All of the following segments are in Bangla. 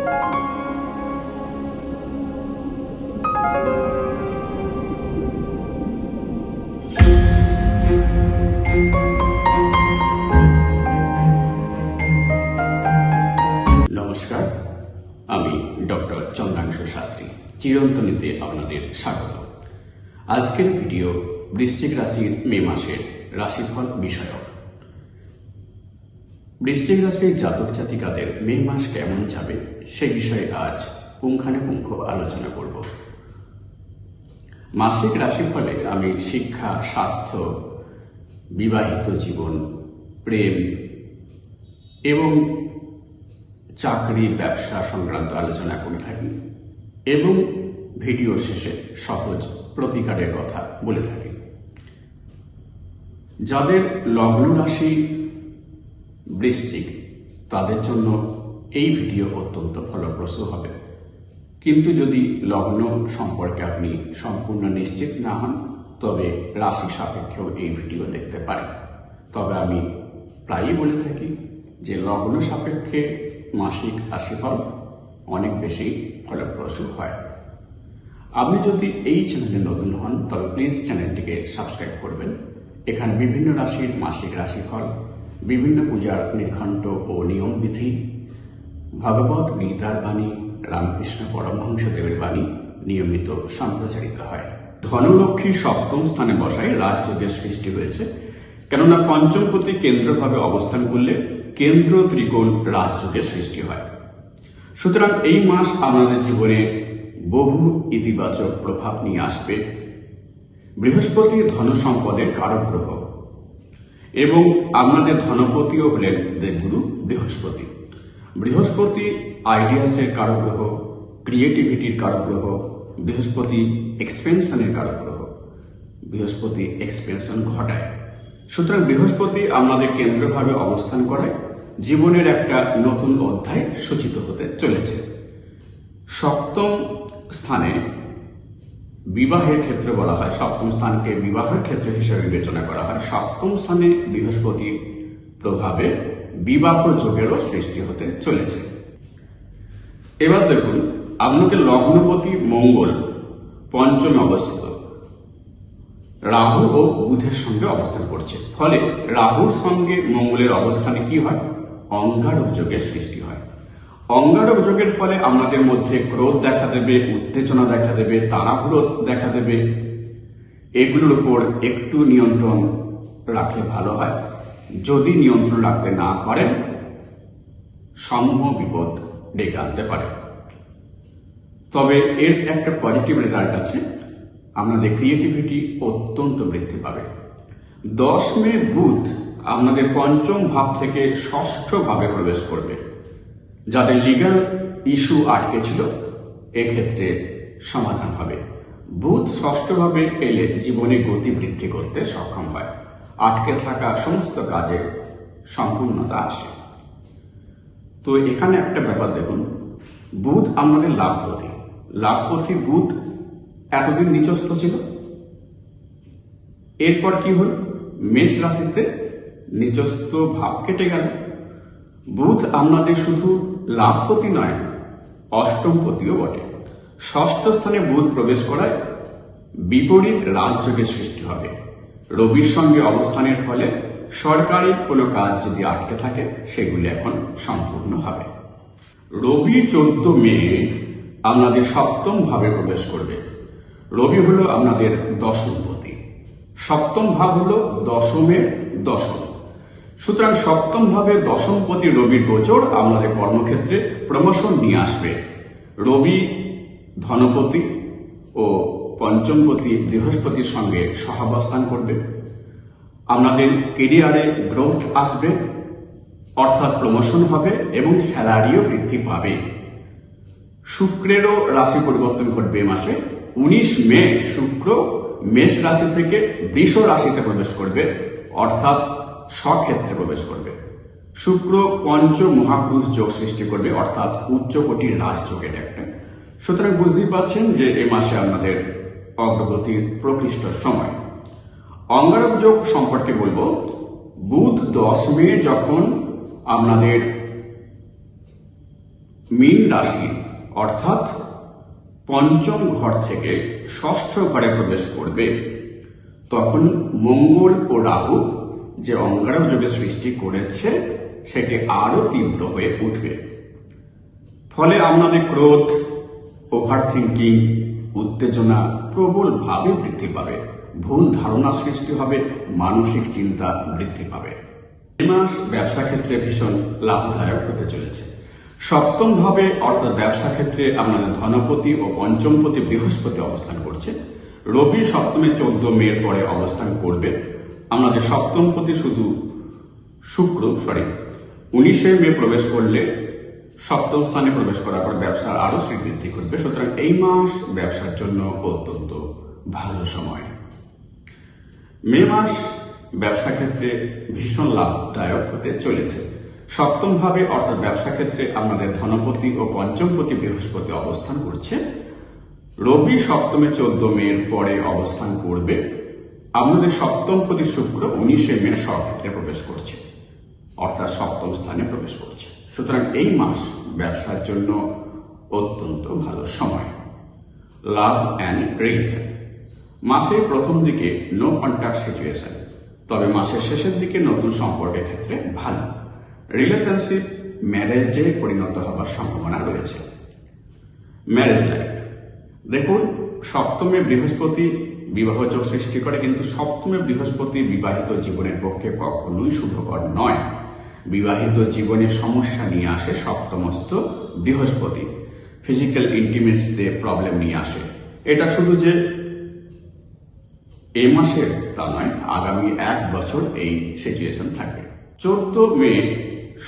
নমস্কার, আমি ডক্টর চন্দ্রাংশু শাস্ত্রী। চিরন্তনীতে আপনাদের স্বাগত। আজকের ভিডিও বৃশ্চিক রাশির মে মাসের রাশিফল বিষয়ক। বৃশ্চিক রাশির জাতক জাতিকাদের মে মাস কেমন যাবে সে বিষয়ে আজ পুঙ্খানুপুঙ্খ আলোচনা করব। মাসিক রাশিফলে আমি শিক্ষা, স্বাস্থ্য, বিবাহিত জীবন, প্রেম এবং চাকরি, ব্যবসা সংক্রান্ত আলোচনা করে থাকি এবং ভিডিও শেষে সহজ প্রতিকারের কথা বলে থাকি। যাদের লগ্ন রাশি বৃশ্চিক তাদের জন্য এই ভিডিও অত্যন্ত ফলপ্রসূ হবে, কিন্তু যদি লগ্ন সম্পর্কে আপনি সম্পূর্ণ নিশ্চিত না হন তবে রাশি সাপেক্ষেও এই ভিডিও দেখতে পারেন। তবে আমি প্রায়ই বলে থাকি যে লগ্ন সাপেক্ষে মাসিক রাশিফল অনেক বেশি ফলপ্রসূ হয়। আপনি যদি এই চ্যানেলে নতুন হন তবে প্লিজ চ্যানেলটিকে সাবস্ক্রাইব করবেন। এখানে বিভিন্ন রাশির মাসিক রাশিফল, বিভিন্ন পূজার নির্ঘণ্ট ও নিয়মবিধি, ভগবত গীতার বাণী, রামকৃষ্ণ পরমহংসদেবের বাণী নিয়মিত সম্প্রচারিত হয়। ধনলক্ষ্মী সপ্তম স্থানে বসায় রাজযোগের সৃষ্টি হয়েছে, কেননা পঞ্চমপতি কেন্দ্রভাবে অবস্থান করলে কেন্দ্র ত্রিকোণ রাজযোগের সৃষ্টি হয়। সুতরাং এই মাস আমাদের জীবনে বহু ইতিবাচক প্রভাব নিয়ে আসবে। বৃহস্পতি ধন সম্পদের কারক গ্রহ এবং আপনাদের ধনপতিও হলেন দেবগুরু বৃহস্পতি। বৃহস্পতি আইডিয়াসের কারক গ্রহ, ক্রিয়েটিভিটির কারক গ্রহ, বৃহস্পতি এক্সপেনশনের কারক গ্রহ। বৃহস্পতি এক্সপেনশন ঘটায়। সুতরাং বৃহস্পতি আমাদের কেন্দ্রভাবে অবস্থান করায় জীবনের একটা নতুন অধ্যায় সূচিত হতে চলেছে। সপ্তম স্থানে বিবাহের ক্ষেত্রে বলা হয়, সপ্তম স্থানকে বিবাহের ক্ষেত্র হিসেবে বিবেচনা করা হয়। সপ্তম স্থানে বৃহস্পতির প্রভাবে বিবাহ যোগেরও সৃষ্টি হতে চলেছে। এবার দেখুন, আপনাদের লগ্নপতি মঙ্গল পঞ্চমে অবস্থিত রাহু ও বুধের সঙ্গে অবস্থান করছে। ফলে রাহুর সঙ্গে মঙ্গলের অবস্থানে কি হয়? অঙ্গারক যোগের সৃষ্টি হয়। অঙ্গারক যোগের ফলে আমাদের মধ্যে ক্রোধ দেখা দেবে, উত্তেজনা দেখা দেবে, তাড়াহুড়ো দেখা দেবে। এগুলোর উপর একটু নিয়ন্ত্রণ রাখলে ভালো হয়। যদি নিয়ন্ত্রণ রাখতে না পারেন সমূহ বিপদ ডেকে আনতে পারে। তবে এর একটা পজিটিভ রেজাল্ট আছে, আপনাদের ক্রিয়েটিভিটি অত্যন্ত বৃদ্ধি পাবে। 10 মে বুধ আপনাদের পঞ্চম ভাব থেকে ষষ্ঠ ভাবে প্রবেশ করবে। যাদের লিগ্যাল ইস্যু আটকে ছিল এক্ষেত্রে সমাধান হবে। বুধ ষষ্ঠ ভাবে এলে জীবনে গতি বৃদ্ধি করতে সক্ষম হয়। আটকে থাকা সমস্ত কাজে সম্পূর্ণতা আসে। তো এখানে একটা ব্যাপার দেখুন, বুধ আমাদের লাভপতি। লাভপতি বুধ এতদিন নিচস্থ ছিল, এরপর কি হল? মেষ রাশিতে নিচস্থ ভাব কেটে গেল। বুধ আপনাদের শুধু লাভপতি নয়, অষ্টমপতিও বটে। ষষ্ঠ স্থানে বুধ প্রবেশ করায় বিপরীত রাজযোগের সৃষ্টি হবে। রবির সঙ্গে অবস্থানের ফলে সরকারি কোনো কাজ যদি আটকে থাকে সেগুলি এখন সম্পূর্ণ হবে। রবি 14 মে আপনাদের সপ্তম ভাবে প্রবেশ করবে। রবি হলো আপনাদের দশমপতি। সপ্তম ভাব হলো দশমের দশম। সুতরাং সপ্তম ভাবে দশমপতি রবির গোচর আমাদের কর্মক্ষেত্রে প্রমোশন নিয়ে আসবে। রবি ধনপতি ও পঞ্চমপতি বৃহস্পতির সঙ্গে সহাবস্থান করবে। আপনাদের কেরিয়ারে গ্রোথ আসবে, অর্থাৎ প্রমোশন হবে এবং স্যালারিও বৃদ্ধি পাবে। শুক্রেরও রাশি পরিবর্তন ঘটবে এ মাসে। 19 মে শুক্র মেষ রাশি থেকে বৃষ রাশিতে প্রবেশ করবে, অর্থাৎ স্বক্ষেত্রে প্রবেশ করবে। শুক্র পঞ্চ মহাপুরুষ যোগ সৃষ্টি করবে, অর্থাৎ উচ্চকোটির রাজযোগের একটা। সুতরাং বুঝতেই পারছেন যে এ মাসে আপনাদের অগ্রগতির প্রকৃষ্ট সময়। অঙ্গারক যোগ সম্পর্কে বলবো, বুধ 10 মে যখন আপনাদের মীন রাশি অর্থাৎ পঞ্চম ঘর থেকে ষষ্ঠ ঘরে প্রবেশ করবে, তখন মঙ্গল ও রাহু যে অঙ্গারক যোগের সৃষ্টি করেছে সেটি আরো তীব্র হয়ে উঠবে। ফলে আপনাদের ক্রোধ, ওভার থিঙ্কিং, উত্তেজনা প্রবলভাবে বৃদ্ধি পাবে, ভুল ধারণা সৃষ্টি হবে, মানসিক চিন্তা বৃদ্ধি পাবে। এই মাস ব্যবসা ক্ষেত্রে ভীষণ লাভদায়ক হতে চলেছে। সপ্তম ভাবে অর্থাৎ ব্যবসা ক্ষেত্রে আপনাদের ধনপতি ও পঞ্চমপতি বৃহস্পতি অবস্থান করছে। রবি সপ্তমে 14 মের পরে অবস্থান করবে। আপনাদের সপ্তমপতি শুধু শুক্র 19শে মে প্রবেশ করলে সপ্তম স্থানে প্রবেশ করার পর ব্যবসার আরো শ্রীবৃদ্ধি ঘটবে। সুতরাং এই মাস ব্যবসার জন্য অত্যন্ত ভালো সময়। মে মাস ব্যবসা ক্ষেত্রে ভীষণ লাভদায়ক হতে চলেছে। সপ্তম ভাবে অর্থাৎ ব্যবসা ক্ষেত্রে আপনাদের ধনপতি ও পঞ্চমপতি বৃহস্পতি অবস্থান করছে। রবি সপ্তমে 14 মের পরে অবস্থান করবে। আপনাদের সপ্তমপতি শুক্র 19শে মে স্বক্ষেত্রে প্রবেশ করছে, অর্থাৎ সপ্তম স্থানে প্রবেশ করছে। সুতরাং এই মাস ব্যবসার জন্য অত্যন্ত ভালো সময়। লাভ অ্যান্ড রিলেশন, মাসের প্রথম দিকে নো কন্ট্যাক্ট সিচুয়েশন, তবে মাসের শেষের দিকে নতুন সম্পর্কের ক্ষেত্রে ভালো। রিলেশনশিপ ম্যারেজে পরিণত হবার সম্ভাবনা রয়েছে। ম্যারেজ লাইফ, দেখুন সপ্তমে বৃহস্পতি বিবাহ যোগ সৃষ্টি করে, কিন্তু সপ্তমে বৃহস্পতি বিবাহিত জীবনের পক্ষে কখনোই শুভকর নয়। বিবাহিত জীবনে সমস্যা নিয়ে আসে সপ্তমস্থ বৃহস্পতি, ফিজিক্যাল ইন্টিমেসিতে প্রবলেম নিয়ে আসে। এটা শুধু যে এই মাসের তা নয়, আগামী 1 বছর এই সিচুয়েশন থাকবে। 14 মে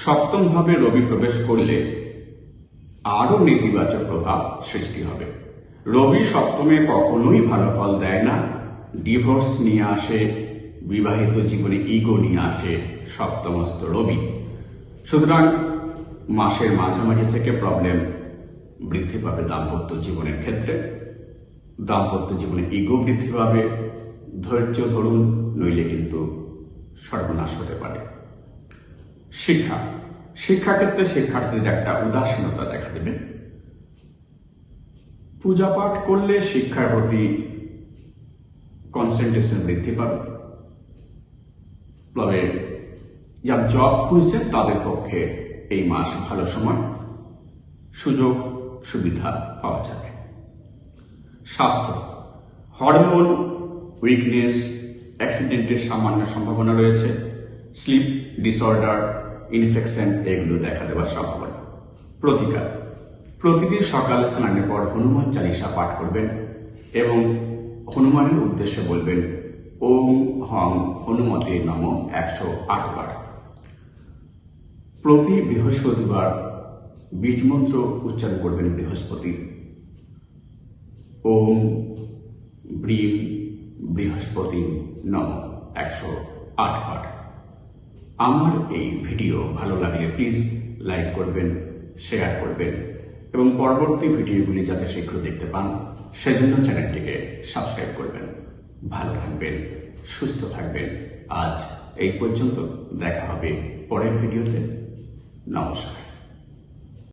সপ্তম ভাবে রবি প্রবেশ করলে আরো নেতিবাচক প্রভাব সৃষ্টি হবে। রবি সপ্তমে কখনোই ভালো ফল দেয় না, ডিভোর্স নিয়ে আসে, বিবাহিত জীবনে ইগো নিয়ে আসে সপ্তমস্থ রবি। সুতরাং মাসের মাঝামাঝি থেকে প্রবলেম বৃদ্ধি পাবে দাম্পত্য জীবনের ক্ষেত্রে। দাম্পত্য জীবনে ইগো বৃদ্ধি পাবে, ধৈর্য ধরুন, নইলে কিন্তু সর্বনাশ হতে পারে। শিক্ষাক্ষেত্রে শিক্ষার্থীদের একটা উদাসীনতা দেখা দেবে। পূজা পাঠ করলে শিক্ষার প্রতি কনসেন্ট্রেশন বৃদ্ধি পাবে। তবে যারা জব খুঁজছেন তাদের পক্ষে এই মাস ভালো সময়, সুযোগ সুবিধা পাওয়া যাবে। স্বাস্থ্য, হরমোন উইকনেস, অ্যাক্সিডেন্টের সামান্য সম্ভাবনা রয়েছে। স্লিপ ডিসঅর্ডার, ইনফেকশন এগুলো দেখা দেওয়ার সম্ভাবনা। প্রতিকার, প্রতিদিন সকালে স্নানের পর হনুমান চালিসা পাঠ করবেন এবং হনুমানের উদ্দেশ্যে বলবেন ওম হং হনুমতে নমঃ 108 বার। প্রতি বৃহস্পতিবার বীজ মন্ত্র উচ্চারণ করবেন বৃহস্পতি, ওম ব্রিম বৃহস্পতি নমঃ 108 বার। আমার এই ভিডিও ভালো লাগলে প্লিজ লাইক করবেন, শেয়ার করবেন এবং পরবর্তী ভিডিওগুলি যাতে শীঘ্র দেখতে পান সেজন্য চ্যানেলটিকে সাবস্ক্রাইব করবেন। ভালো থাকবেন, সুস্থ থাকবেন। আজ এই পর্যন্ত, দেখা হবে পরের ভিডিওতে। নমস্কার।